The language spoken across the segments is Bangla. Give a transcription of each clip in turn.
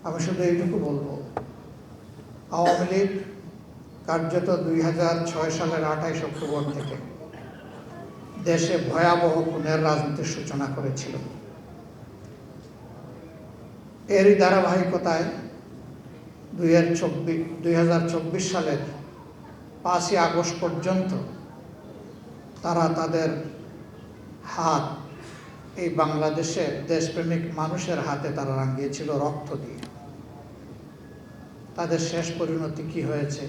আমি শুধু এইটুকু বলবো, আওয়ামী লীগ কার্যত 2006 সালের 28 অক্টোবর থেকে দেশে ভয়াবহ খুনের রাজনীতির সূচনা করেছিল। এরই ধারাবাহিকতায় 2024 সালের 5ই আগস্ট পর্যন্ত তারা তাদের হাত এই বাংলাদেশের দেশপ্রেমিক মানুষের হাতে তারা রাঙিয়েছিল রক্ত দিয়ে। তাদের শেষ পরিণতি কি হয়েছে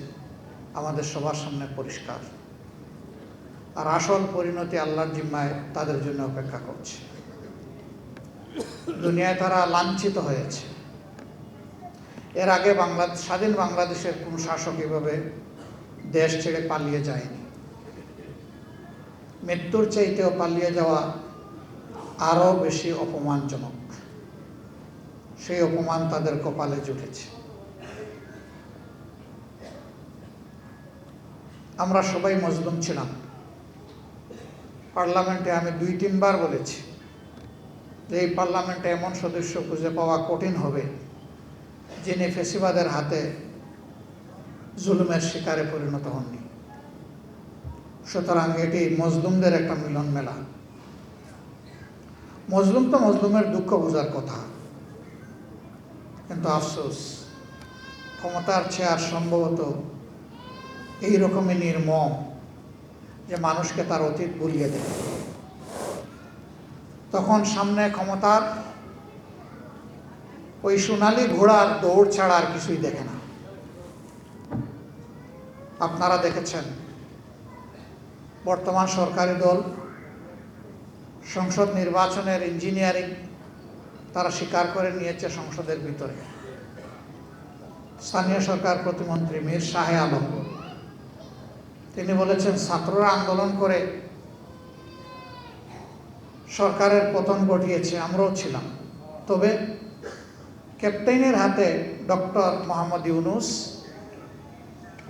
আমাদের সবার সামনে পরিষ্কার। আর আসল পরিণতি আল্লাহর জিম্মায় তাদের জন্য অপেক্ষা করছে। দুনিয়ায় তারা লাঞ্ছিত হয়েছে। এর আগে স্বাধীন বাংলাদেশের কোন শাসক এভাবে দেশ ছেড়ে পালিয়ে যায়নি। মৃত্যুর চাইতেও পালিয়ে যাওয়া আরো বেশি অপমানজনক। সেই অপমান তাদের কপালে জুটেছে। আমরা সবাই মজলুম ছিলাম। পার্লামেন্টে আমি 2-3 বার বলেছি যে এই পার্লামেন্টে এমন সদস্য খুঁজে পাওয়া কঠিন হবে যিনি ফ্যাসিবাদের হাতে জুলুমের শিকারে পরিণত হননি। সুতরাং এটি মজলুমদের একটা মিলন মেলা। মজলুম তো মজলুমের দুঃখ বোঝার কথা, কিন্তু আফসোস ক্ষমতার চেয়ার সম্ভবত এইরকমই নির্মম যে মানুষকে তার অতীত ভুলিয়ে দেয়। তখন সামনে ক্ষমতার ওই সোনালী ঘোড়ার দৌড় ছাড়া আর কিছুই দেখে না। আপনারা দেখেছেন বর্তমান সরকারি দল সংসদ নির্বাচনের ইঞ্জিনিয়ারিং তারা স্বীকার করে নিয়েছে সংসদের ভিতরে। স্থানীয় সরকার প্রতিমন্ত্রী মীর শাহে আলম তিনি বলেছেন ছাত্ররা আন্দোলন করে সরকারের পতন ঘটিয়েছে, আমরাও ছিলাম। তবে ক্যাপ্টেনের হাতে ডক্টর মোহাম্মদ ইউনূস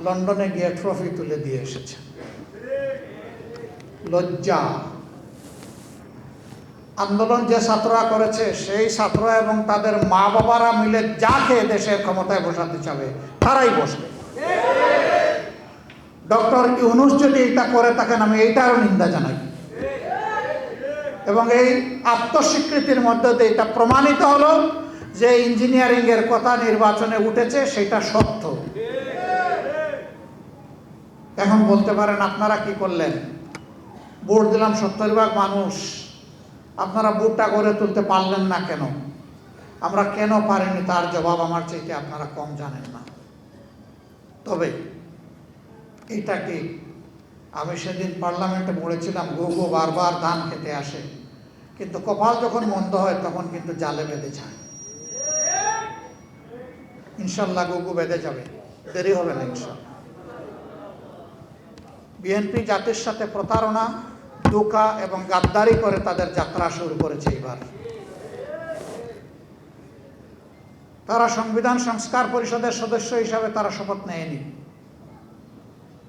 লন্ডনে গিয়ে ট্রফি তুলে দিয়ে এসেছে। লজ্জা! আন্দোলন যে ছাত্ররা করেছে সেই ছাত্ররা এবং তাদের মা বাবারা মিলে যাকে দেশের ক্ষমতায় বসাতে চাবে তারাই বসবে। ডক্টর ইউনূস যদি এটা করে থাকেন আমি এইটারও নিন্দা জানাই। এবং এই আত্মস্বীকৃতির মধ্যে দিয়ে এটা প্রমাণিত হলো যে ইঞ্জিনিয়ারিং এর কথা নির্বাচনে উঠেছে সেটা সত্য। এখন বলতে পারেন আপনারা কি করলেন? ভোট দিলাম 70% মানুষ, আপনারা ভোটটা গড়ে তুলতে পারলেন না কেন? আমরা কেন পারিনি তার জবাব আমার চাইতে আপনারা কম জানেন না। তবে এইটা কি, আমি সেদিন পার্লামেন্টে বলেছিলাম গরু বারবার ধান খেতে আসে, কিন্তু কপাল যখন মন্দ হয় তখন কিন্তু জালে বেঁধে যায়। ইনশাল্লাহ গরু বেঁধে যাবে, দেরি হবে না ইনশাল্লাহ। বিএনপি জাতির সাথে প্রতারণা, ধোঁকা এবং গাদ্দারি করে তাদের যাত্রা শুরু করেছে। এবার তারা সংবিধান সংস্কার পরিষদের সদস্য হিসাবে তারা শপথ নেয়নি।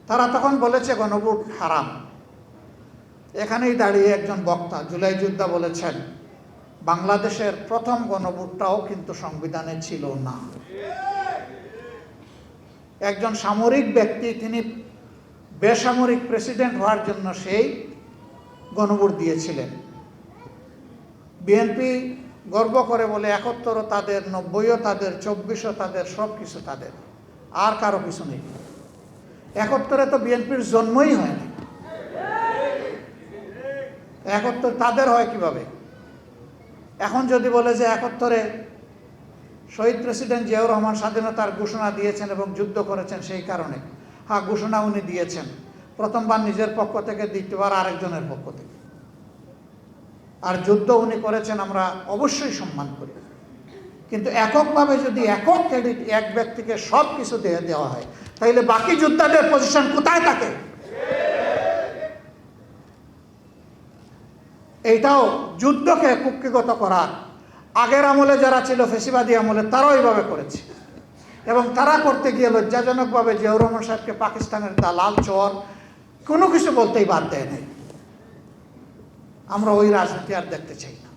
তারা তখন বলেছে গণভোট হারাম। এখানেই দাঁড়িয়ে একজন বক্তা জুলাই যোদ্ধা বলেছেন বাংলাদেশের প্রথম গণভোটটাও কিন্তু সংবিধানে ছিল না। একজন সামরিক ব্যক্তি তিনি বেসামরিক প্রেসিডেন্ট হওয়ার জন্য সেই গণভোট দিয়েছিলেন। বিএনপি গর্ব করে বলে 71 তাদের, 90 তাদের, 24 তাদের, সব কিছু তাদের, আর কারো কিছু নেই। 71 তো বিএনপির জন্মই হয়নি। 71 তাদের হয় কিভাবে? এখন যদি বলে যে 71-এ শহীদ প্রেসিডেন্ট জিয়াউর রহমান স্বাধীনতার ঘোষণা দিয়েছেন এবং যুদ্ধ করেছেন, সেই কারণে হ্যাঁ ঘোষণা উনি দিয়েছেন, প্রথমবার নিজের পক্ষ থেকে, দ্বিতীয়বার আরেকজনের পক্ষ থেকে। আর যুদ্ধ উনি করেছেন আমরা অবশ্যই সম্মান করি, কিন্তু এককভাবে যদি একক ক্রেডিট এক ব্যক্তিকে সব কিছু দেওয়া হয় তাহলে বাকি যোদ্ধাদের পজিশন কোথায় থাকে? এইটাও যুদ্ধকে কুক্ষিগত করার আগের আমলে যারা ছিল ফেসিবাদী আমলে তারাও এইভাবে করেছে। এবং তারা করতে গিয়ে লজ্জাজনকভাবে জিয়াউর রহমান সাহেবকে পাকিস্তানের দালাল, চোর কোনো কিছু বলতেই বাদ দেয় নাই। আমরা ওই রাজনীতি আর দেখতে চাই না।